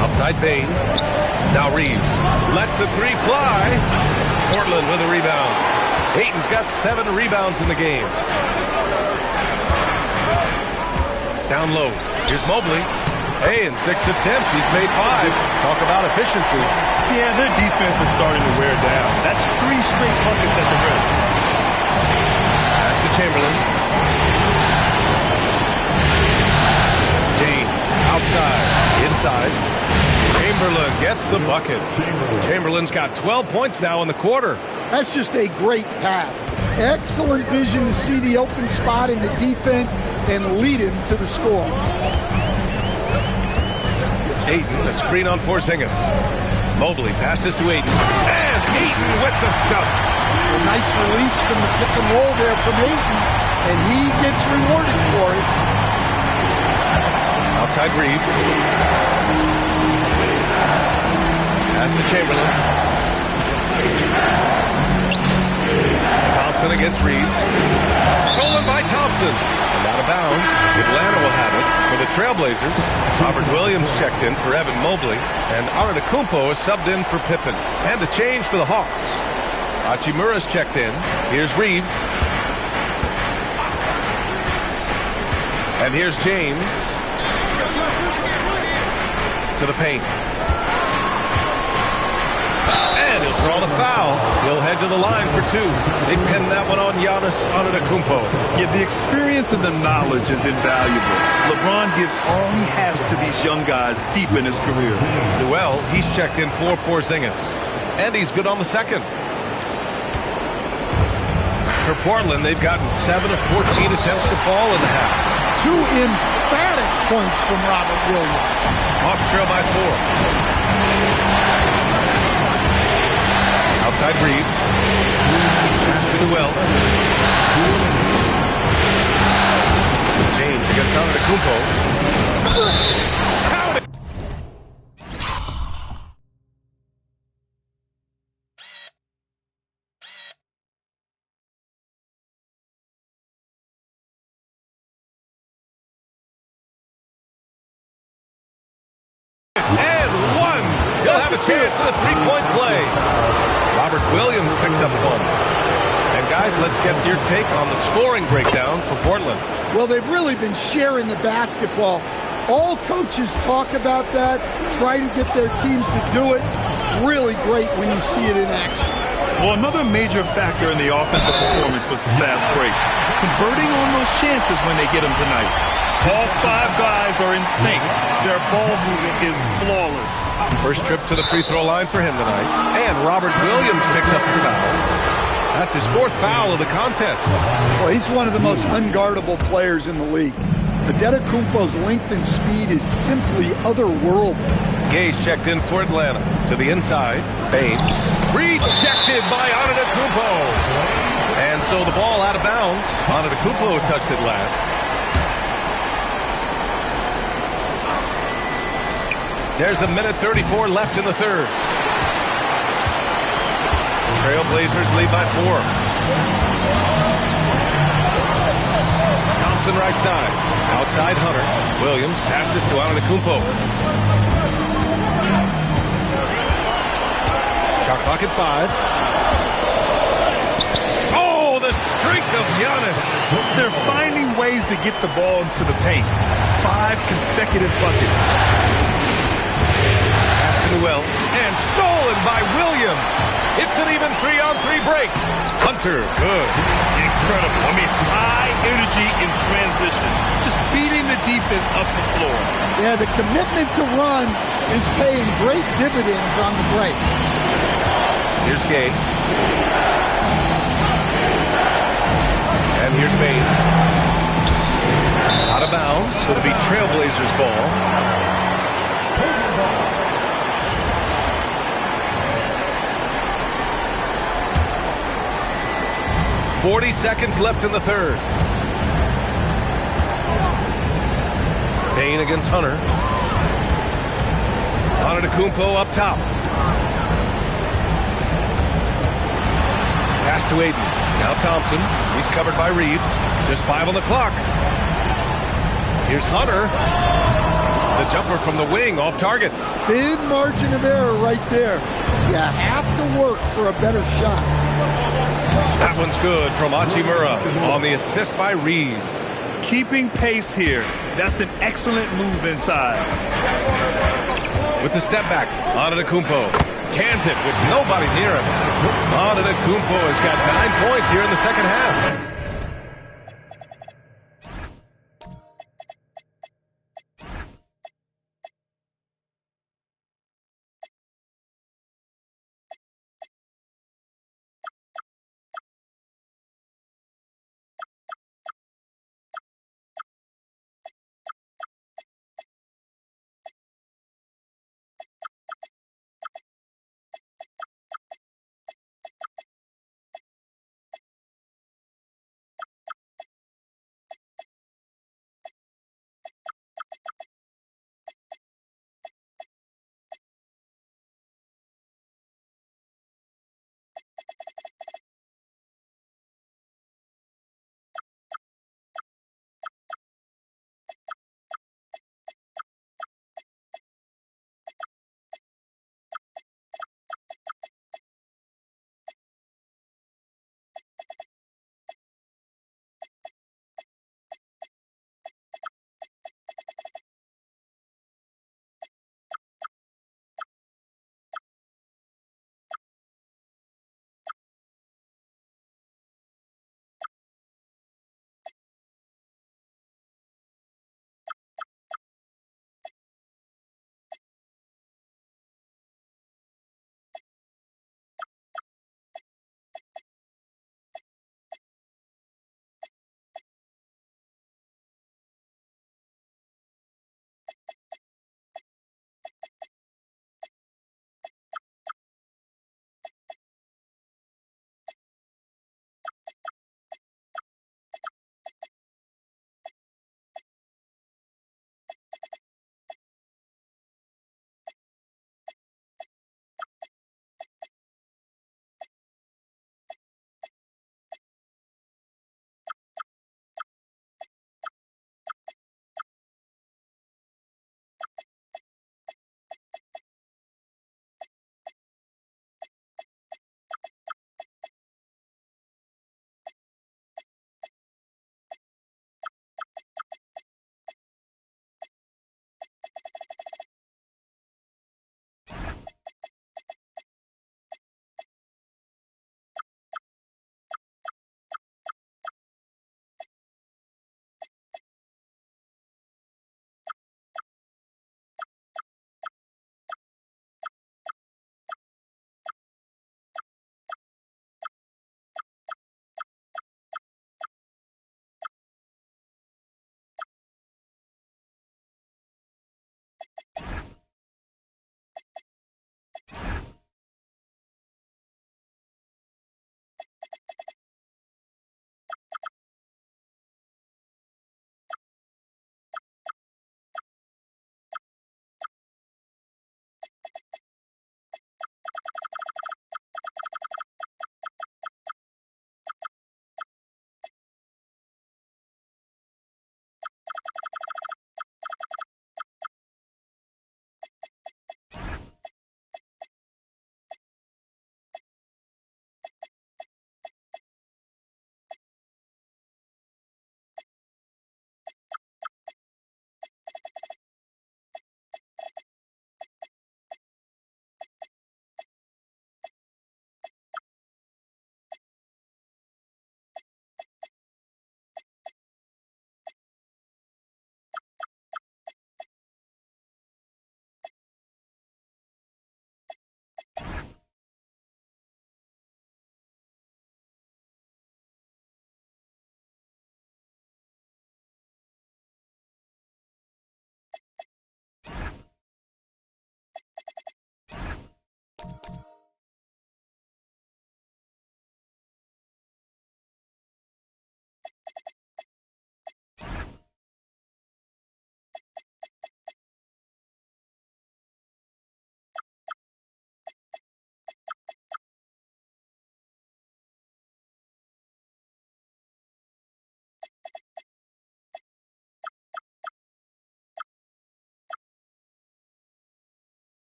Outside Bane. Now Reeves. Lets the 3 fly. Portland with a rebound. Ayton's got 7 rebounds in the game. Down low. Here's Mobley. Hey, in 6 attempts, he's made 5. Talk about efficiency. Yeah, their defense is starting to wear down. That's 3 straight buckets at the rim. Pass to Chamberlain. James, outside, inside. Chamberlain gets the bucket. Chamberlain's got 12 points now in the quarter. That's just a great pass. Excellent vision to see the open spot in the defense and lead him to the score. Ayton, the screen on Porzingis. Mobley passes to Ayton. And Ayton with the stuff. A nice release from the pick and roll there from Ayton, and he gets rewarded for it. Outside Reeves. Pass to Chamberlain. Thompson against Reeves. Stolen by Thompson. And out of bounds. Atlanta will have it for the Trailblazers. Robert Williams checked in for Evan Mobley. And Antetokounmpo is subbed in for Pippen. And a change for the Hawks. Hachimura's checked in. Here's Reeves. And here's James. To the paint. And he'll draw the foul. He'll head to the line for two. They pin that one on Giannis Antetokounmpo. Yeah, the experience and the knowledge is invaluable. LeBron gives all he has to these young guys deep in his career. Noel, he's checked in for Porzingis. And he's good on the second. For Portland, they've gotten 7 of 14 attempts to fall in the half. 2 emphatic points from Robert Williams. Hawks trail by 4. Outside Reeves. Pass to Noel. James against Antetokounmpo. Count it! And one. He'll have a chance at a three-point play. Robert Williams picks up one. And guys, let's get your take on the scoring breakdown for Portland. Well, they've really been sharing the basketball. All coaches talk about that, try to get their teams to do it. Really great when you see it in action. Well, another major factor in the offensive performance was the fast break. Converting on those chances when they get them tonight. All 5 guys are in sync. Their ball movement is flawless. First trip to the free throw line for him tonight. And Robert Williams picks up the foul. That's his 4th foul of the contest. Well, he's one of the most unguardable players in the league. Antetokounmpo's length and speed is simply otherworldly. Gay's checked in for Atlanta. To the inside. Bain. Rejected by Antetokounmpo. And so the ball out of bounds. Antetokounmpo touched it last. There's a minute 34 left in the third. Trailblazers lead by 4. Thompson right side. Outside Hunter. Williams passes to Antetokounmpo. Shot clock at 5. Oh, the streak of Giannis. They're finding ways to get the ball into the paint. 5 consecutive buckets. Noel, and stolen by Williams. It's an even 3-on-3 break. Hunter, good. Incredible. I mean, high energy in transition. Just beating the defense up the floor. Yeah, the commitment to run is paying great dividends on the break. Here's Gay. And here's Bain. Out of bounds. It'll be Trailblazers ball. 40 seconds left in the third. Bain against Hunter. Antetokounmpo up top. Pass to Aiden. Now Thompson. He's covered by Reeves. Just 5 on the clock. Here's Hunter. The jumper from the wing off target. Thin margin of error right there. You have to work for a better shot. That one's good from Hachimura on the assist by Reeves. Keeping pace here. That's an excellent move inside. With the step back, Antetokounmpo cans it with nobody near him. Antetokounmpo has got 9 points here in the second half.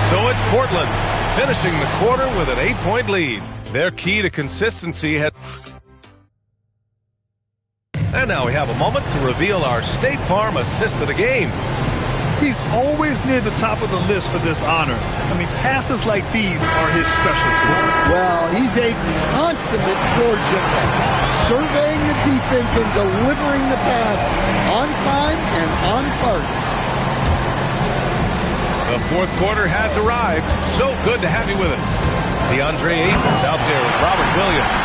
So it's Portland finishing the quarter with an 8-point lead. Their key to consistency had... And now we have a moment to reveal our State Farm assist of the game. He's always near the top of the list for this honor. I mean, passes like these are his specialty. Well, he's a consummate floor general, surveying the defense and delivering the pass on time and on target. The fourth quarter has arrived. So good to have you with us. DeAndre Ayton's out there with Robert Williams.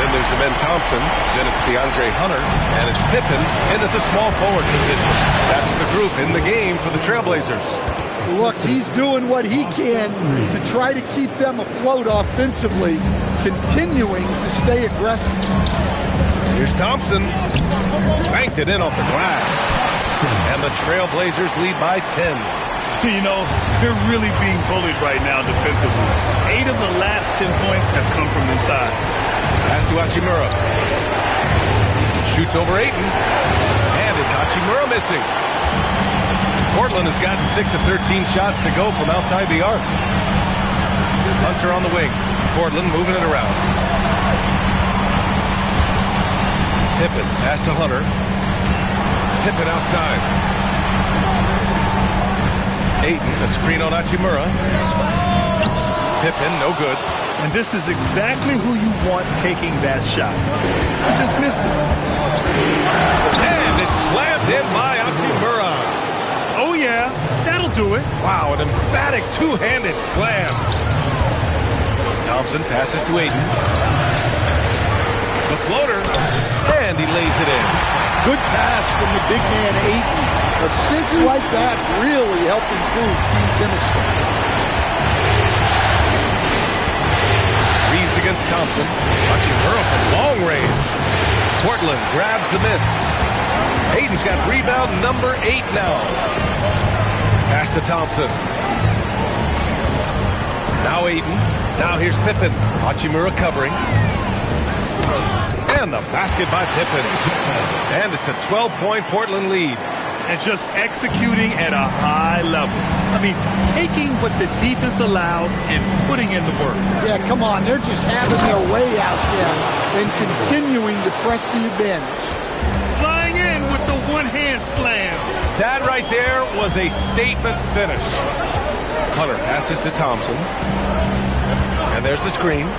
Then there's Amen Thompson. Then it's DeAndre Hunter. And it's Pippen in at the small forward position. That's the group in the game for the Trailblazers. Look, he's doing what he can to try to keep them afloat offensively, continuing to stay aggressive. Here's Thompson. Banked it in off the glass. And the Trailblazers lead by 10. You know, they're really being bullied right now defensively. 8 of the last 10 points have come from inside. Pass to Hachimura. Shoots over Ayton. And it's Hachimura missing. Portland has gotten 6 of 13 shots to go from outside the arc. Hunter on the wing. Portland moving it around. Pippen, pass to Hunter. Pippen outside. Ayton, a screen on Hachimura. Pippen, no good. And this is exactly who you want taking that shot. Just missed it. And it's slammed in by Hachimura. Oh, yeah, that'll do it. Wow, an emphatic two-handed slam. Thompson passes to Ayton. The floater, and he lays it in. Good pass from the big man, Ayton. Assists like that really help improve team chemistry. Reeves against Thompson. Hachimura from long range. Portland grabs the miss. Ayton's got rebound number 8 now. Pass to Thompson. Now Ayton. Now here's Pippen. Hachimura covering. And the basket by Pippen. And it's a 12-point Portland lead. And just executing at a high level. I mean, taking what the defense allows and putting in the work. Yeah, come on. They're just having their way out there and continuing to press the advantage. Flying in with the one-hand slam. That right there was a statement finish. Hunter passes to Thompson. And there's the screen.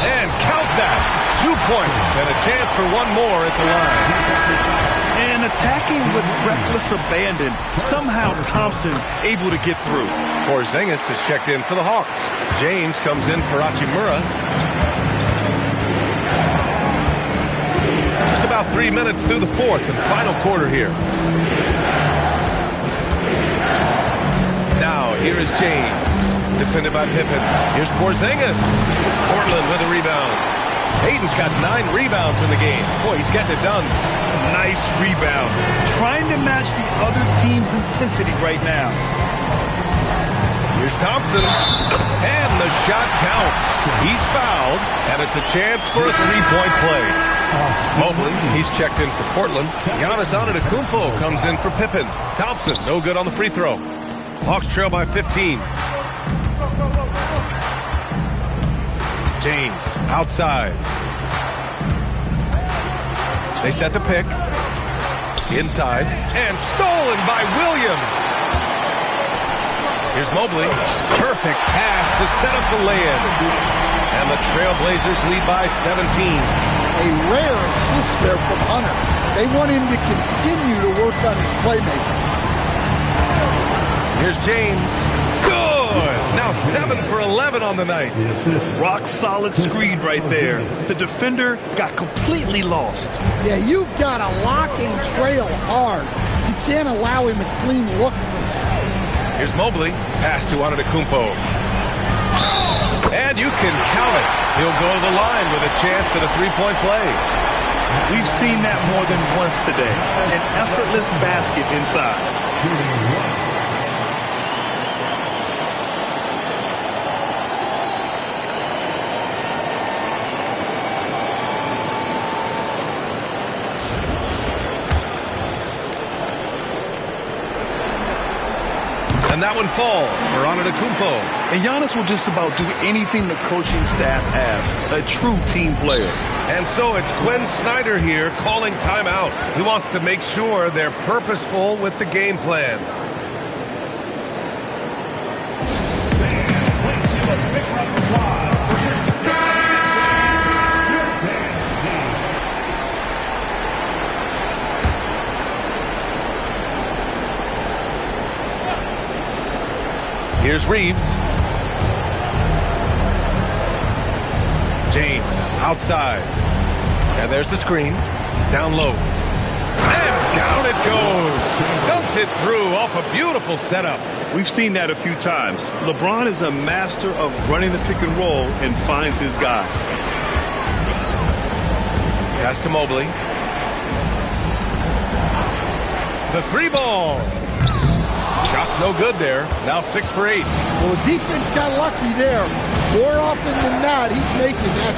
And count that. 2 points and a chance for one more at the line. And attacking with reckless abandon. Somehow Thompson able to get through. Porzingis is checked in for the Hawks. James comes in for Hachimura. Just about 3 minutes through the fourth and final quarter here. Now here is James. Defended by Pippen. Here's Porzingis. Portland with a rebound. Ayton's got 9 rebounds in the game. Boy, he's getting it done. Nice rebound. Trying to match the other team's intensity right now. Here's Thompson. And the shot counts. He's fouled, and it's a chance for a 3-point play. Mobley, he's checked in for Portland. Giannis Antetokounmpo comes in for Pippen. Thompson, no good on the free throw. Hawks trail by 15. James, outside. They set the pick. Inside. And stolen by Williams. Here's Mobley. Perfect pass to set up the lay-in. And the Trailblazers lead by 17. A rare assist there from Hunter. They want him to continue to work on his playmaking. Here's James. Good! Now 7 for 11 on the night. Rock solid screen right there. The defender got completely lost. Yeah, you've got to lock and trail hard. You can't allow him a clean look from that. Here's Mobley. Pass to Antetokounmpo. And you can count it. He'll go to the line with a chance at a 3-point play. We've seen that more than once today. An effortless basket inside. And that one falls for Antetokounmpo. And Giannis will just about do anything the coaching staff asks. A true team player. And so it's Quinn Snyder here calling timeout. He wants to make sure they're purposeful with the game plan. Here's Reeves. James outside. And there's the screen. Down low. And down it goes. Dunked it through off a beautiful setup. We've seen that a few times. LeBron is a master of running the pick and roll and finds his guy. Pass to Mobley. The three ball. Shot's no good there. Now 6 for 8. Well, the defense got lucky there. More often than not, he's making that.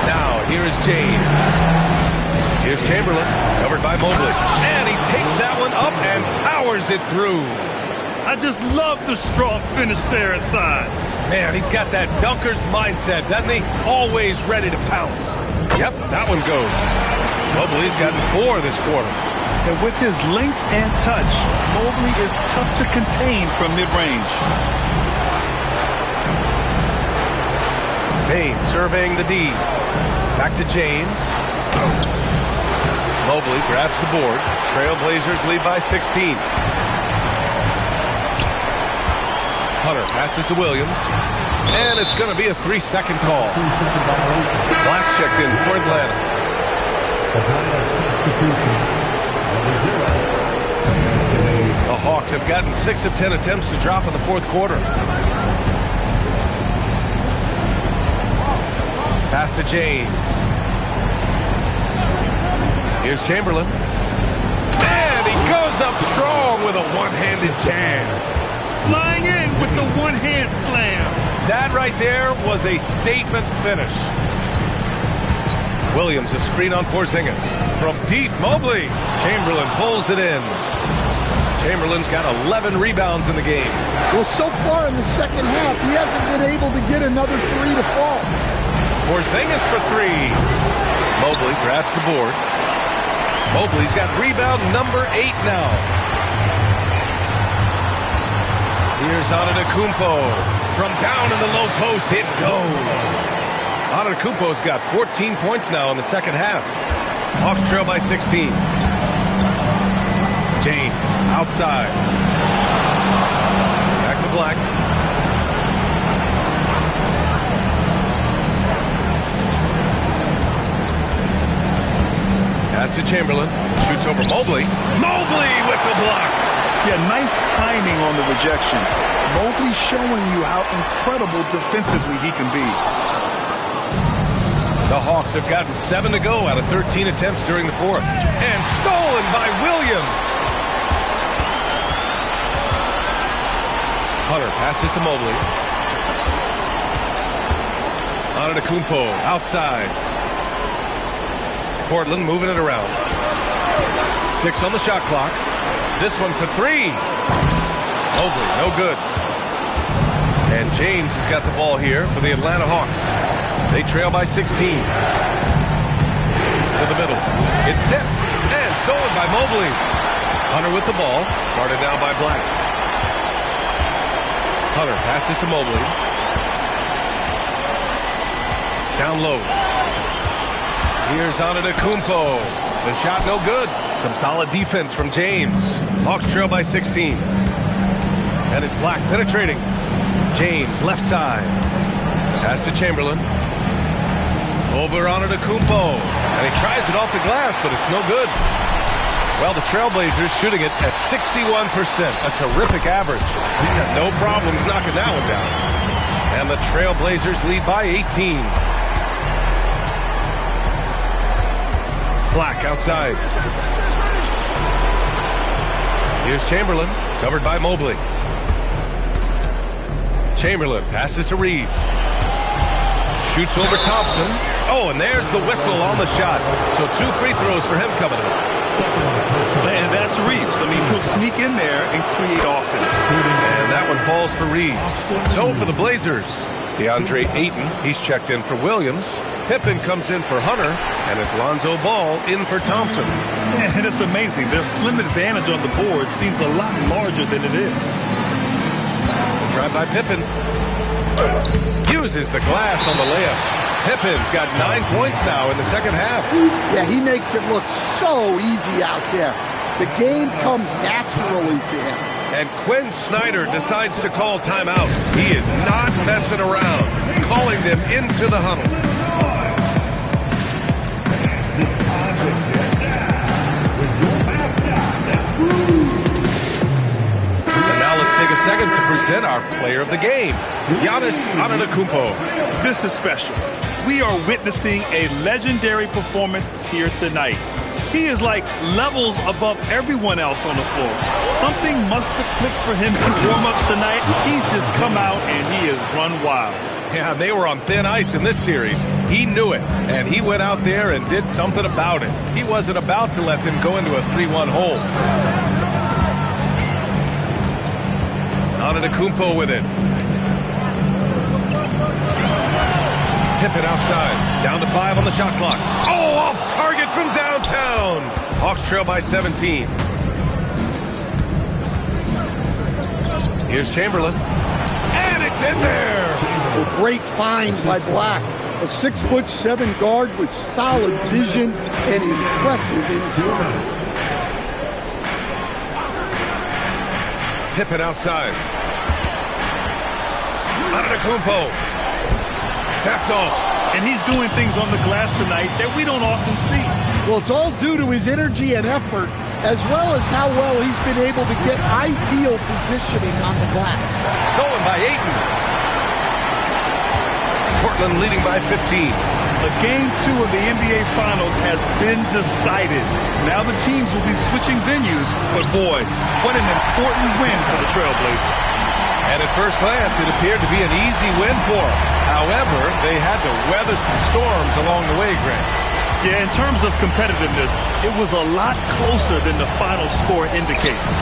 Now, here is James. Here's Chamberlain, covered by Mobley. And he takes that one up and powers it through. I just love the strong finish there inside. Man, he's got that dunker's mindset, doesn't he? Always ready to pounce. Yep, that one goes. Mobley's gotten 4 this quarter. And with his length and touch, Mobley is tough to contain from mid-range. Payne surveying the D. Back to James. Mobley grabs the board. Trailblazers lead by 16. Hunter passes to Williams. And it's going to be a 3-second call. Black's checked in for Atlanta. The Hawks have gotten 6 of 10 attempts to drop in the fourth quarter. Pass to James. Here's Chamberlain. And he goes up strong with a one-handed jam. Flying in with the one-hand slam. That right there was a statement finish. Williams, a screen on Porzingis. From deep, Mobley. Chamberlain pulls it in. Chamberlain's got 11 rebounds in the game. Well, so far in the second half, he hasn't been able to get another 3 to fall. Porzingis for 3. Mobley grabs the board. Mobley's got rebound number 8 now. Here's Antetokounmpo. From down in the low post, it goes. Antetokounmpo's got 14 points now in the second half. Hawks trail by 16. James outside. Back to Black. Pass to Chamberlain. Shoots over Mobley. Mobley with the block. Yeah, nice timing on the rejection. Mobley showing you how incredible defensively he can be. The Hawks have gotten 7 to go out of 13 attempts during the fourth. And stolen by Williams. Hunter passes to Mobley. Antetokounmpo outside. Portland moving it around. 6 on the shot clock. This one for 3. Mobley, no good. And James has got the ball here for the Atlanta Hawks. They trail by 16. To the middle. It's tipped and stolen by Mobley. Hunter with the ball. Guarded down by Black. Hunter passes to Mobley. Down low. Here's Antetokounmpo. The shot no good. Some solid defense from James. Hawks trail by 16. And it's Black penetrating. James left side. Pass to Chamberlain. Over Antetokounmpo. And he tries it off the glass, but it's no good. Well, the Trailblazers shooting it at 61%. A terrific average. He's got no problems knocking that one down. And the Trailblazers lead by 18. Black outside. Here's Chamberlain, covered by Mobley. Chamberlain passes to Reeves. Shoots over Thompson. Oh, and there's the whistle on the shot. So 2 free throws for him coming up. And that's Reeves. I mean, he'll sneak in there and create offense. And that one falls for Reeves. So for the Blazers, DeAndre Ayton, he's checked in for Williams. Pippen comes in for Hunter, and it's Lonzo Ball in for Thompson. And it's amazing. Their slim advantage on the board seems a lot larger than it is. Drive by Pippen. Uses the glass on the layup. Pippin's got 9 points now in the second half. Yeah, he makes it look so easy out there. The game comes naturally to him. And Quinn Snyder decides to call timeout. He is not messing around, calling them into the huddle. And now let's take a second to present our player of the game, Giannis Antetokounmpo. This is special. We are witnessing a legendary performance here tonight. He is like levels above everyone else on the floor. Something must have clicked for him in warm-ups tonight. He's just come out and he has run wild. Yeah, they were on thin ice in this series. He knew it, and he went out there and did something about it. He wasn't about to let them go into a 3-1 hole. Antetokounmpo with it. Pippen outside, down to 5 on the shot clock. Oh, off target from downtown. Hawks trail by 17. Here's Chamberlain. And it's in there. A great find by Black. A 6'7" guard with solid vision and impressive instincts. Pippen outside. Antetokounmpo. That's off. And he's doing things on the glass tonight that we don't often see. Well, it's all due to his energy and effort, as well as how well he's been able to get ideal positioning on the glass. Stolen by Ayton. Portland leading by 15. The Game 2 of the NBA Finals has been decided. Now the teams will be switching venues, but boy, what an important win for the Trailblazers. And at first glance, it appeared to be an easy win for them. However, they had to weather some storms along the way, Grant. Yeah, in terms of competitiveness, it was a lot closer than the final score indicates.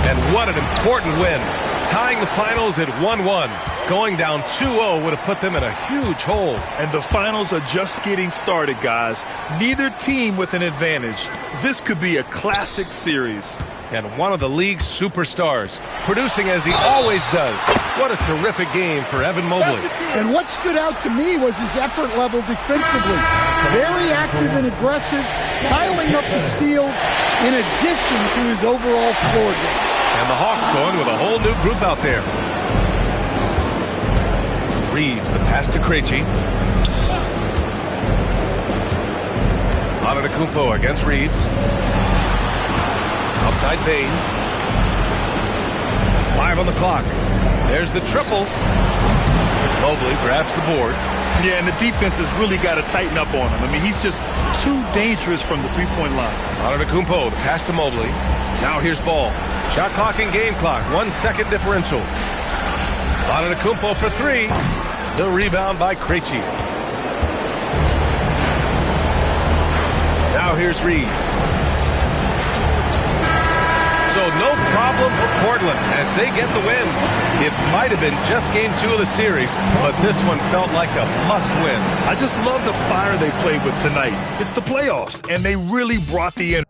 And what an important win. Tying the finals at 1-1. Going down 2-0 would have put them in a huge hole. And the finals are just getting started, guys. Neither team with an advantage. This could be a classic series. And one of the league's superstars, producing as he always does. What a terrific game for Evan Mobley. And what stood out to me was his effort level defensively. Very active and aggressive, piling up the steals in addition to his overall floor game. And the Hawks going with a whole new group out there. Reeves, the pass to Krejci. Antetokounmpo against Reeves. Outside Bane. 5 on the clock. There's the triple. Mobley grabs the board. Yeah, and the defense has really got to tighten up on him. I mean, he's just too dangerous from the three-point line. Antetokounmpo, the pass to Mobley. Now here's Ball. Shot clock and game clock. 1 second differential. Antetokounmpo for 3. The rebound by Krejci. Now here's Reeves. So no problem for Portland as they get the win. It might have been just game 2 of the series, but this one felt like a must-win. I just love the fire they played with tonight. It's the playoffs, and they really brought the energy.